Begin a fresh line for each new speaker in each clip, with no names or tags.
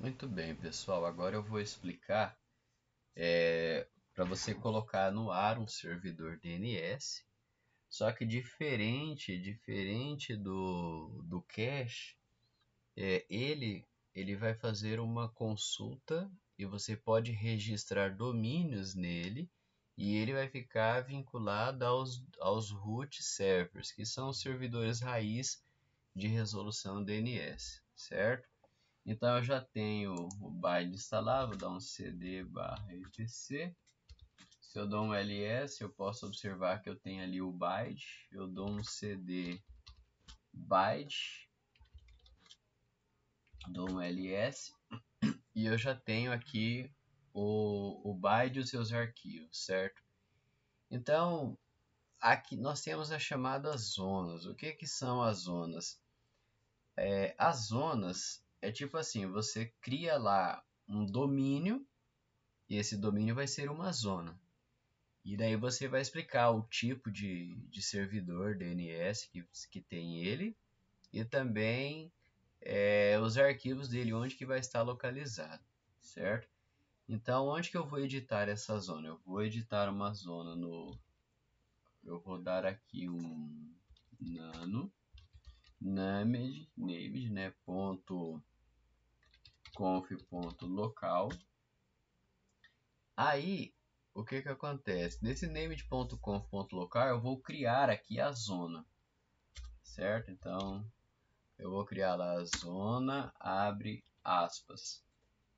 Muito bem, pessoal. Agora eu vou explicar para você colocar no ar um servidor DNS, só que diferente do cache, ele vai fazer uma consulta e você pode registrar domínios nele e ele vai ficar vinculado aos root servers, que são os servidores raiz de resolução DNS, certo? Então eu já tenho o byte instalado, vou dar um cd /etc. Se eu dou um ls, eu posso observar que eu tenho ali o byte. Eu dou um cd byte, dou um ls e eu já tenho aqui o byte e os seus arquivos, certo? Então aqui nós temos as chamadas zonas. O que são as zonas? As zonas é tipo assim, você cria lá um domínio e esse domínio vai ser uma zona. E daí você vai explicar o tipo de servidor DNS que tem ele e também os arquivos dele, onde que vai estar localizado, certo? Então, onde que eu vou editar essa zona? Eu vou editar uma zona eu vou dar aqui um nano named, né, .conf.local. Aí, o que acontece? Nesse named.conf.local eu vou criar aqui a zona, certo? Então, eu vou criar lá a zona, abre aspas.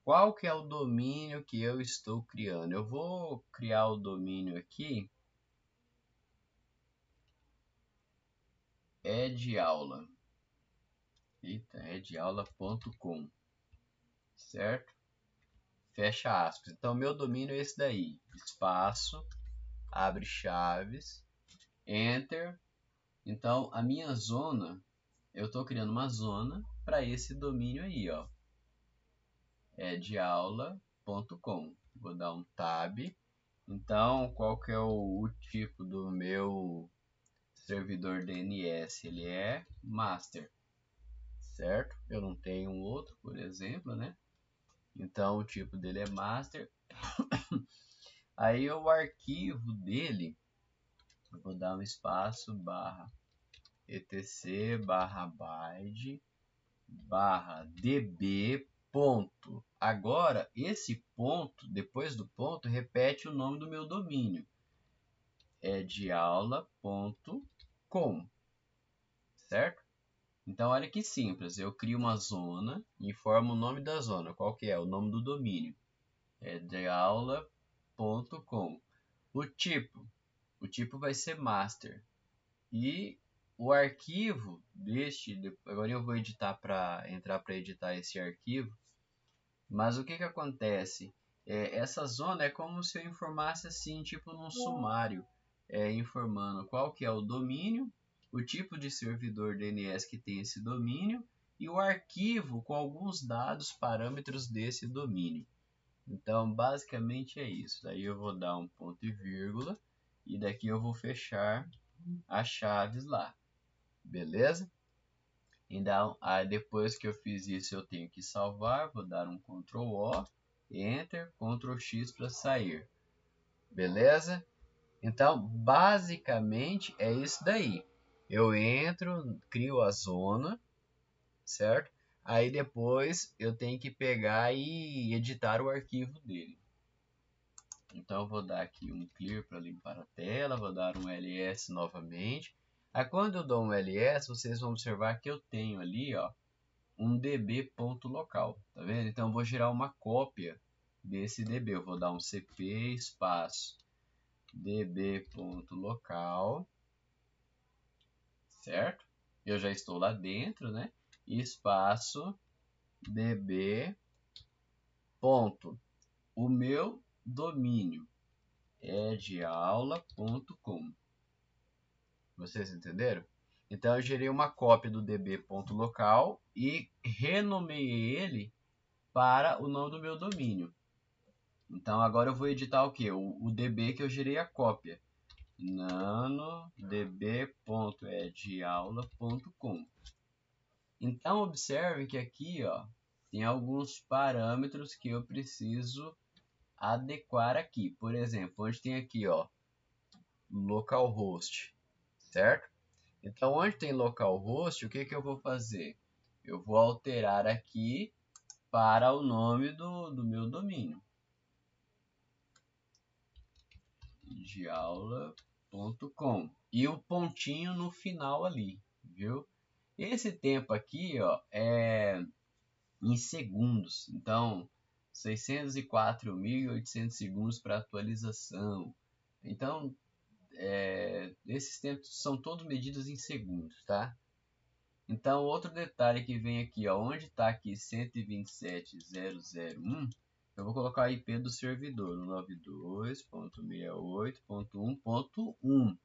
Qual que é o domínio que eu estou criando? Eu vou criar o domínio aqui, edaula. Eita, edaula.com, certo? Fecha aspas. Então, meu domínio é esse daí. Espaço, abre chaves, enter. Então, a minha zona, eu estou criando uma zona para esse domínio aí, ó. edaula.com. Vou dar um tab. Então, qual que é o tipo do meu servidor DNS? Ele é master, certo? Eu não tenho um outro, por exemplo, né? Então, o tipo dele é master. Aí, o arquivo dele, eu vou dar um espaço, /etc, /byte, /db, ponto. Agora, esse ponto, depois do ponto, repete o nome do meu domínio. edaula.com, certo? Então, olha que simples. Eu crio uma zona e informo o nome da zona. Qual que é? O nome do domínio. edaula.com. O tipo vai ser master. E o arquivo agora eu vou entrar para editar esse arquivo. Mas o que acontece? Essa zona é como se eu informasse assim, tipo num sumário, informando qual que é o domínio, o tipo de servidor DNS que tem esse domínio e o arquivo com alguns dados, parâmetros desse domínio. Então, basicamente é isso. Daí eu vou dar um ponto e vírgula e daqui eu vou fechar as chaves lá. Beleza? Então, depois que eu fiz isso, eu tenho que salvar. Vou dar um Ctrl O, Enter, Ctrl X para sair. Beleza? Então, basicamente é isso daí. Eu entro, crio a zona, certo? Aí depois eu tenho que pegar e editar o arquivo dele. Então, eu vou dar aqui um clear para limpar a tela, vou dar um ls novamente. Aí, quando eu dou um ls, vocês vão observar que eu tenho ali, ó, um db.local, tá vendo? Então, eu vou gerar uma cópia desse db. Eu vou dar um cp espaço db.local, certo? Eu já estou lá dentro, né? Espaço db. Ponto. O meu domínio edaula.com. Vocês entenderam? Então eu gerei uma cópia do db.local e renomeei ele para o nome do meu domínio. Então agora eu vou editar o que? O db que eu gerei a cópia. nanodb.edaula.com. Então observe que aqui, ó, tem alguns parâmetros que eu preciso adequar aqui. Por exemplo, onde tem aqui, ó, localhost, certo? Então, onde tem localhost, o que eu vou fazer? Eu vou alterar aqui para o nome do meu domínio, diaula.com, e o pontinho no final ali, viu? Esse tempo aqui, ó, é em segundos. Então, 604.800 segundos para atualização. Então, esses tempos são todos medidos em segundos, tá? Então, outro detalhe que vem aqui, ó, onde está aqui 127.0.0.1, eu vou colocar a IP do servidor, 92.68.1.1.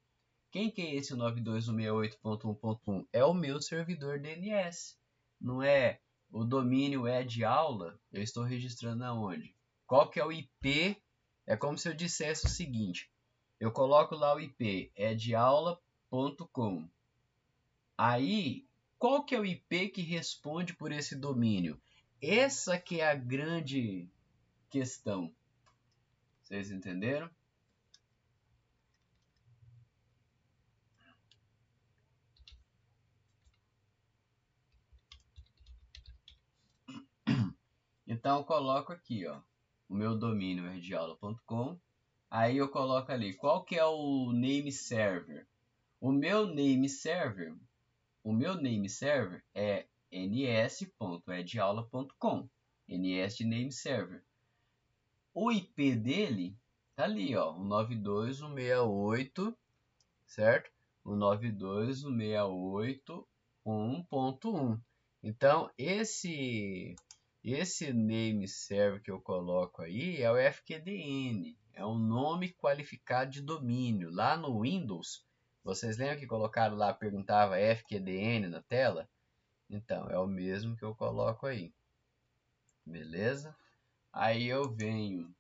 Quem que é esse 92.168.1.1? É o meu servidor DNS. Não é o domínio é de aula, eu estou registrando aonde? Qual que é o IP? É como se eu dissesse o seguinte, eu coloco lá o IP, é de aula.com. Aí, qual que é o IP que responde por esse domínio? Essa que é a grande questão. Vocês entenderam? Então eu coloco aqui, ó, o meu domínio é rdiaula.com. Aí eu coloco ali, qual que é o name server? O meu name server é ns.ediaula.com. ns de name server. O IP dele tá ali, ó, o 92.168, certo? O 92.168.1.1. Então, esse name server que eu coloco aí é o FQDN, é um nome qualificado de domínio. Lá no Windows, vocês lembram que colocaram lá, perguntava FQDN na tela? Então, é o mesmo que eu coloco aí. Beleza? Aí eu venho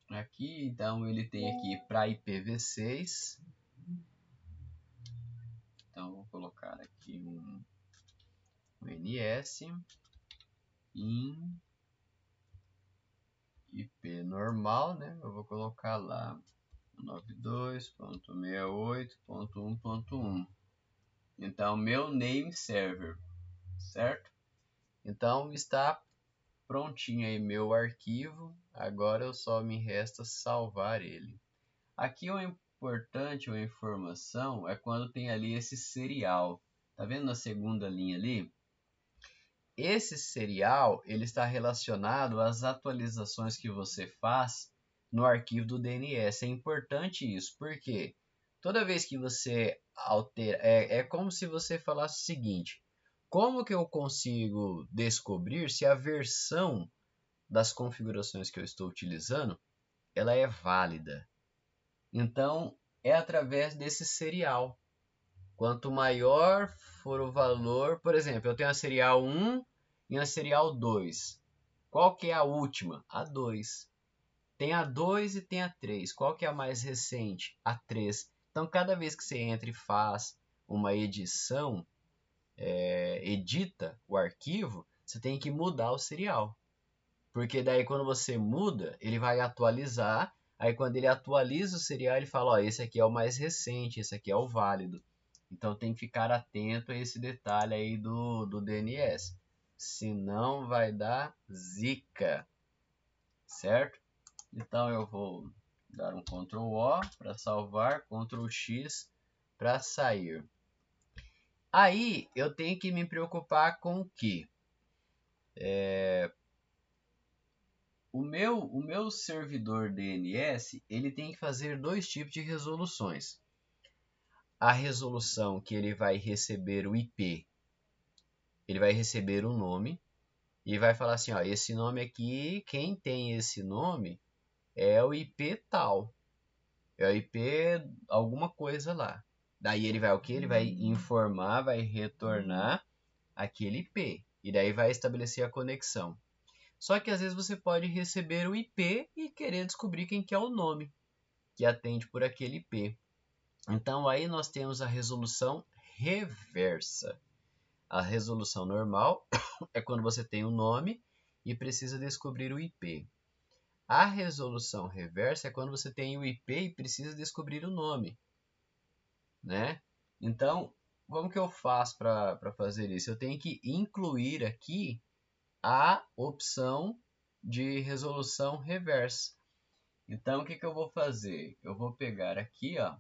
aqui, então ele tem aqui para IPv6. Então, vou colocar aqui um NS em IP normal, né? Eu vou colocar lá 92.68.1.1. Então, meu name server, certo? Então, está prontinho aí meu arquivo. Agora eu só me resta salvar ele. Aqui o importante, a informação, é quando tem ali esse serial. Tá vendo na segunda linha ali? Esse serial ele está relacionado às atualizações que você faz no arquivo do DNS. É importante isso, porque toda vez que você altera, é como se você falasse o seguinte: como que eu consigo descobrir se a versão das configurações que eu estou utilizando ela é válida? Então, é através desse serial. Quanto maior for o valor, por exemplo, eu tenho a serial 1 e a serial 2. Qual que é a última? A 2. Tem a 2 e tem a 3. Qual que é a mais recente? A 3. Então, cada vez que você entra e faz uma edição, edita o arquivo, você tem que mudar o serial. Porque daí quando você muda, ele vai atualizar. Aí quando ele atualiza o serial, ele fala, ó, esse aqui é o mais recente, esse aqui é o válido. Então tem que ficar atento a esse detalhe aí do DNS. Senão vai dar zica, certo? Então eu vou dar um Ctrl O para salvar, Ctrl X para sair. Aí eu tenho que me preocupar com o quê? O meu servidor DNS ele tem que fazer dois tipos de resoluções. A resolução que ele vai receber o IP, ele vai receber um nome e vai falar assim, ó, esse nome aqui, quem tem esse nome é o IP tal, é o IP alguma coisa lá. Daí ele vai o que? Ele vai informar, vai retornar aquele IP e daí vai estabelecer a conexão. Só que às vezes você pode receber o IP e querer descobrir quem que é o nome que atende por aquele IP. Então aí nós temos a resolução reversa. A resolução normal é quando você tem o nome e precisa descobrir o IP. A resolução reversa é quando você tem o IP e precisa descobrir o nome, né? Então, como que eu faço para fazer isso? Eu tenho que incluir aqui a opção de resolução reversa. Então, o que eu vou fazer? Eu vou pegar aqui, ó.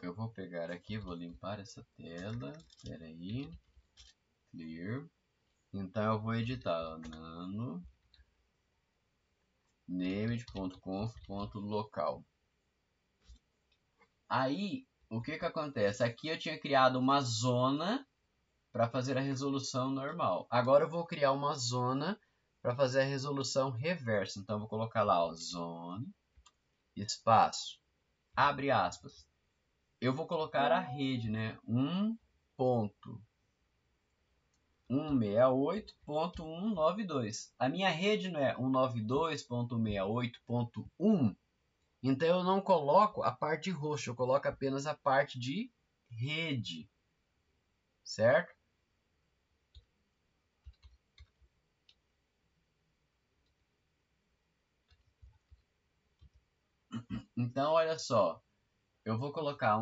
Eu vou pegar aqui, vou limpar essa tela. Espera aí. Clear. Então, eu vou editar, ó, nano named.conf.local. Aí, o que acontece? Aqui eu tinha criado uma zona para fazer a resolução normal. Agora eu vou criar uma zona para fazer a resolução reversa. Então, eu vou colocar lá, ó, zone, espaço, abre aspas. Eu vou colocar a rede, né? 1.168.192. A minha rede não é 192.168.1. Então eu não coloco a parte roxa, eu coloco apenas a parte de rede, certo? Então olha só, eu vou colocar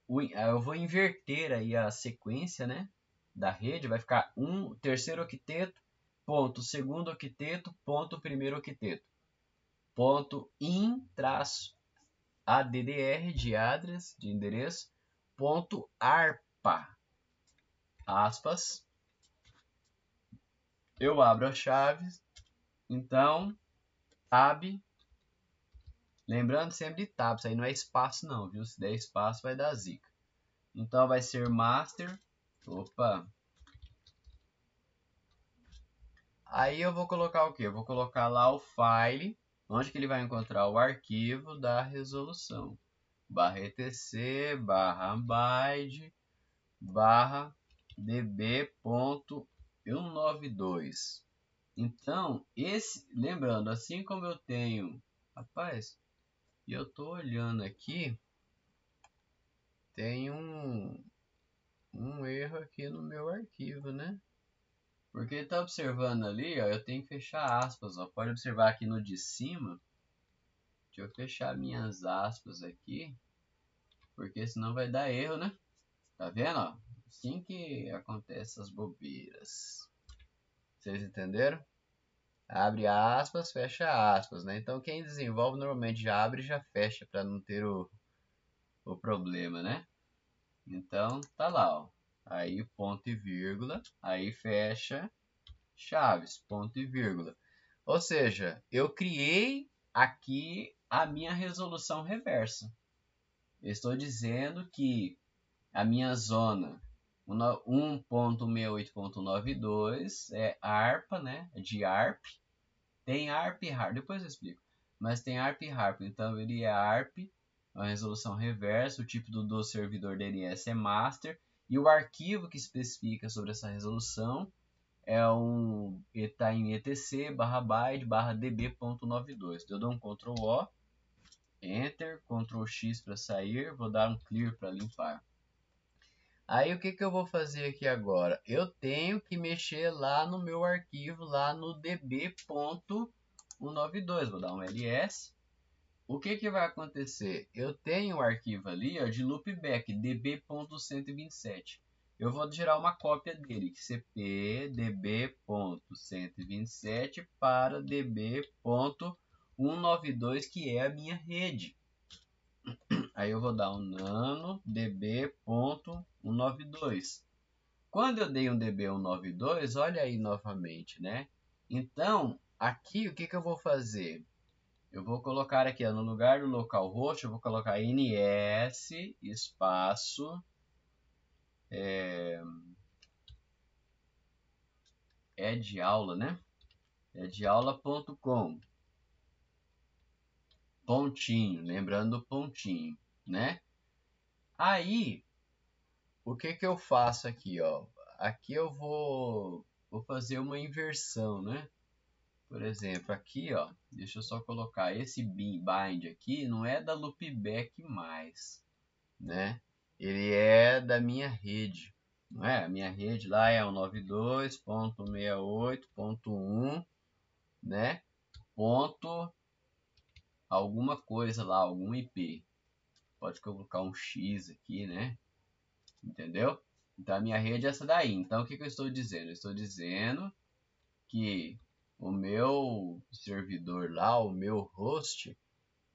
eu vou inverter aí a sequência, né, da rede, vai ficar terceiro octeto, ponto segundo octeto, ponto primeiro octeto, ponto in traço addr de address, de endereço, ponto arpa, aspas, eu abro a chave, então tab, lembrando sempre de tab, isso aí não é espaço não, viu? Se der espaço vai dar zica. Então vai ser master, opa. Aí eu vou colocar o que? Eu vou colocar lá o file, onde que ele vai encontrar o arquivo da resolução. Barra etc, barra byte, barra db.192. Então, lembrando, assim como eu tenho, rapaz, e eu tô olhando aqui, tem um erro aqui no meu arquivo, né? Porque ele tá observando ali, ó, eu tenho que fechar aspas, ó. Pode observar aqui no de cima. Deixa eu fechar minhas aspas aqui, porque senão vai dar erro, né? Tá vendo, ó? Assim que acontece as bobeiras. Vocês entenderam? Abre aspas, fecha aspas, né? Então quem desenvolve normalmente já abre e já fecha para não ter o problema, né? Então tá lá, ó. Aí ponto e vírgula, aí fecha chaves, ponto e vírgula. Ou seja, eu criei aqui a minha resolução reversa. Eu estou dizendo que a minha zona 1.68.92 é ARPA, né? De ARP. Tem ARP e HARP, depois eu explico. Mas tem ARP e HARP, então ele é ARP, uma resolução reversa, o tipo do servidor DNS é master, e o arquivo que especifica sobre essa resolução está em etc barra byte barra db.92. Eu dou um Ctrl O, Enter, Ctrl X para sair, vou dar um Clear para limpar. Aí o que eu vou fazer aqui agora? Eu tenho que mexer lá no meu arquivo, lá no db.192. Vou dar um ls. O que vai acontecer? Eu tenho um arquivo ali, ó, de loopback, db.127. Eu vou gerar uma cópia dele, cp db.127 para db.192, que é a minha rede. Aí eu vou dar um nano db.192. Quando eu dei um db192, olha aí novamente, né? Então, aqui o que eu vou fazer? Eu vou colocar aqui, ó, no lugar do localhost, eu vou colocar ns espaço de aula, né? Edaula.com, pontinho, lembrando o pontinho, né? Aí, o que eu faço aqui, ó? Aqui eu vou fazer uma inversão, né? Por exemplo, aqui, ó, deixa eu só colocar esse bind aqui, não é da loopback mais, né? Ele é da minha rede, não é? A minha rede lá é o 92.68.1, né? Ponto alguma coisa lá, algum IP. Pode colocar um X aqui, né? Entendeu? Então a minha rede é essa daí. Então o que, que eu estou dizendo? Eu estou dizendo que o meu servidor lá, o meu host,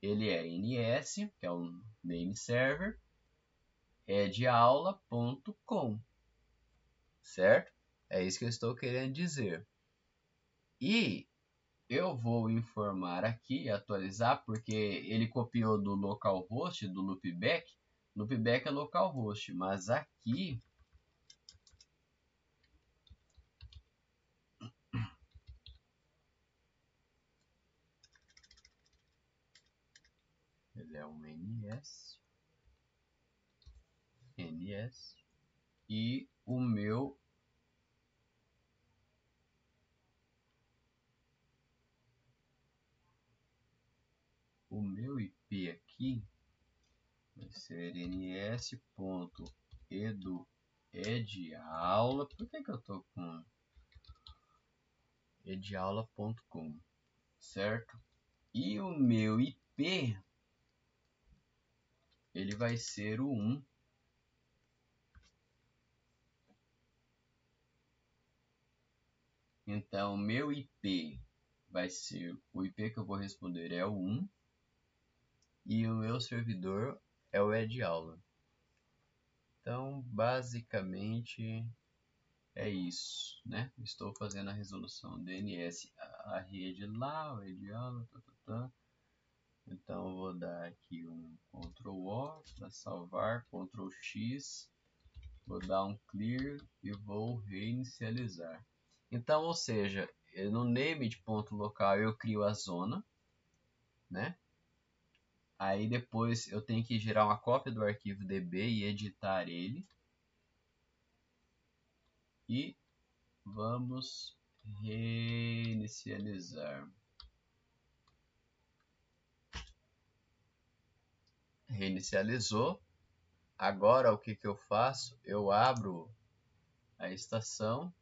ele é NS, que é um name server, edaula.com, certo? É isso que eu estou querendo dizer. E eu vou informar aqui, atualizar, porque ele copiou do localhost, do loopback. Loopback é localhost, mas aqui ele é um NS, e o meu IP aqui vai ser ns.eduedaula. Por que eu tô com edaula.com, certo? E o meu IP ele vai ser o 1. Então, meu IP vai ser o IP que eu vou responder é o 1 e o meu servidor é o edaula. Então, basicamente é isso, né? Estou fazendo a resolução DNS, a rede lá, o edaula, Então, eu vou dar aqui um Ctrl O para salvar, Ctrl X, vou dar um clear e vou reinicializar. Então, ou seja, no name de ponto local eu crio a zona, né? Aí depois eu tenho que gerar uma cópia do arquivo DB e editar ele. E vamos reinicializar. Reinicializou. Agora o que eu faço? Eu abro a estação.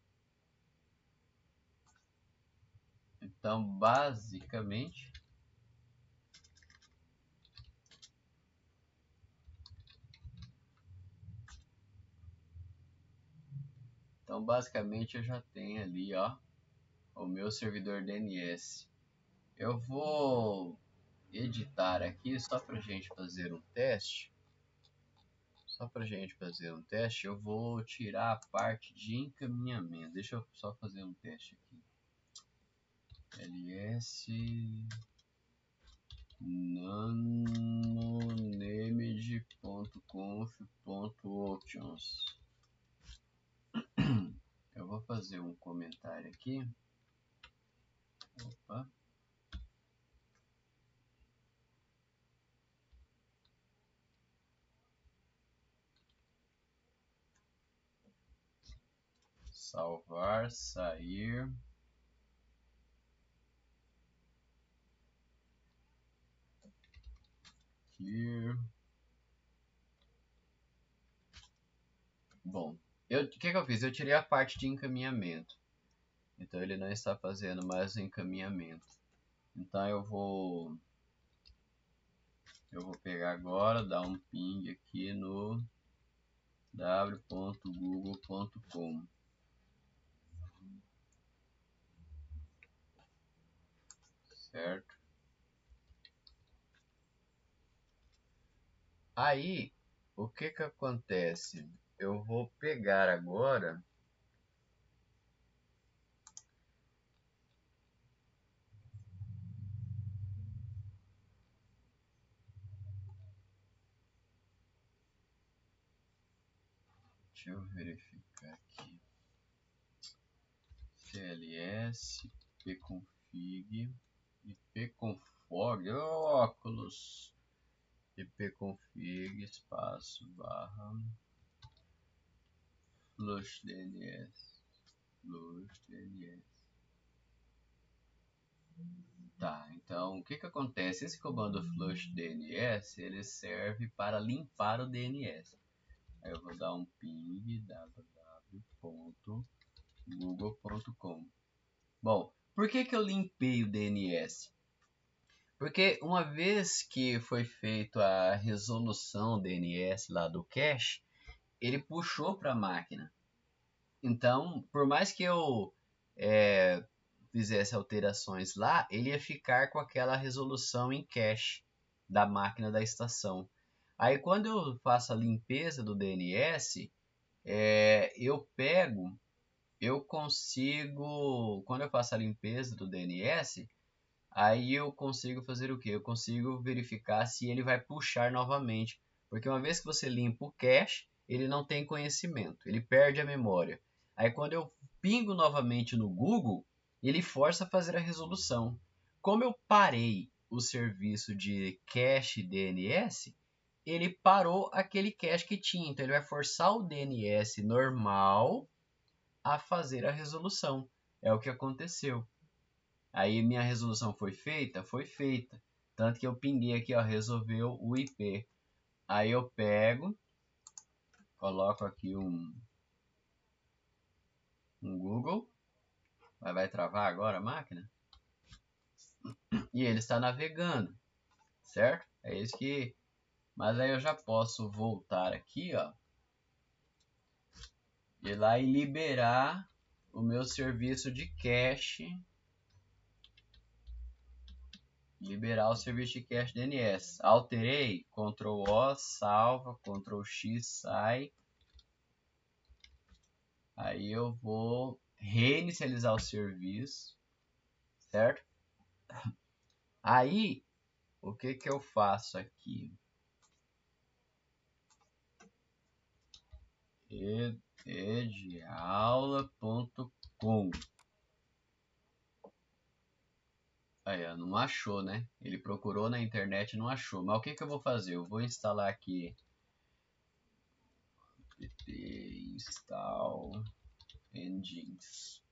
Então, basicamente, eu já tenho ali, ó, o meu servidor DNS. Eu vou editar aqui só para a gente fazer um teste. Eu vou tirar a parte de encaminhamento. Deixa eu só fazer um teste aqui. ls nanonamed.conf.options. Eu vou fazer um comentário aqui. Opa. Salvar, sair. Clear. Bom, o que eu fiz? Eu tirei a parte de encaminhamento. Então ele não está fazendo mais o encaminhamento. Então eu vou pegar agora, dar um ping aqui no w.google.com, certo? Aí, o que acontece? Eu vou pegar agora deixa eu verificar aqui. CLS, ipconfig, ipconfig, óculos, ipconfig, espaço, barra, flushdns, Tá, então o que que acontece? Esse comando flush DNS, ele serve para limpar o DNS. Aí eu vou dar um ping www.google.com. Bom, por que que eu limpei o DNS? Porque uma vez que foi feita a resolução DNS lá do cache, ele puxou para a máquina. Então, por mais que eu fizesse alterações lá, ele ia ficar com aquela resolução em cache da máquina da estação. Aí, quando eu faço a limpeza do DNS, eu consigo, quando eu faço a limpeza do DNS, aí eu consigo fazer o quê? Eu consigo verificar se ele vai puxar novamente. Porque uma vez que você limpa o cache, ele não tem conhecimento, ele perde a memória. Aí quando eu pingo novamente no Google, ele força a fazer a resolução. Como eu parei o serviço de cache DNS, ele parou aquele cache que tinha. Então ele vai forçar o DNS normal a fazer a resolução. É o que aconteceu. Aí minha resolução foi feita? Foi feita. Tanto que eu pinguei aqui, ó, resolveu o IP. Aí eu pego, coloco aqui um Google. Vai travar agora a máquina? E ele está navegando, certo? É isso que... Mas aí eu já posso voltar aqui, ó. Ir lá e liberar o meu serviço de cache. Liberar o serviço de cache DNS. Alterei, Ctrl O, salva, Ctrl X, sai. Aí eu vou reinicializar o serviço, certo? Aí, o que que eu faço aqui? Edaula.com. Aí, ó, não achou, né? Ele procurou na internet e não achou. Mas o que que eu vou fazer? Eu vou instalar aqui install engines.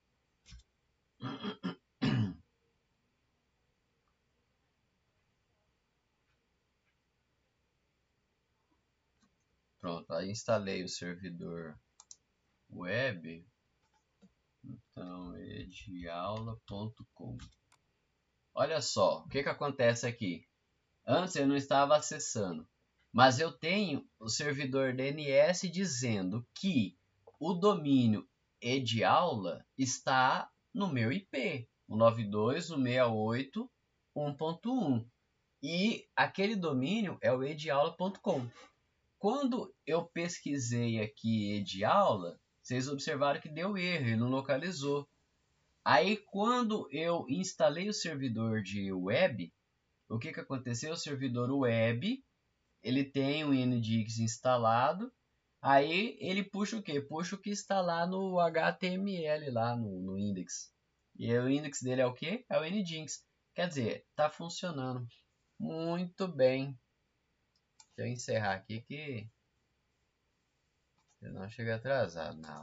Pronto, aí instalei o servidor web. Então, edaula.com. Olha só, o que que acontece aqui? Antes eu não estava acessando, mas eu tenho o servidor DNS dizendo que o domínio EDAula está no meu IP, o 92.168.1.1, e aquele domínio é o ediaula.com. Quando eu pesquisei aqui EDAula, vocês observaram que deu erro, ele não localizou. Aí quando eu instalei o servidor de web, o que que aconteceu? O servidor web, ele tem o Nginx instalado, aí ele puxa o quê? Puxa o que está lá no HTML, lá no index. E aí o index dele é o quê? É o Nginx. Quer dizer, está funcionando muito bem. Deixa eu encerrar aqui que eu não chego atrasado na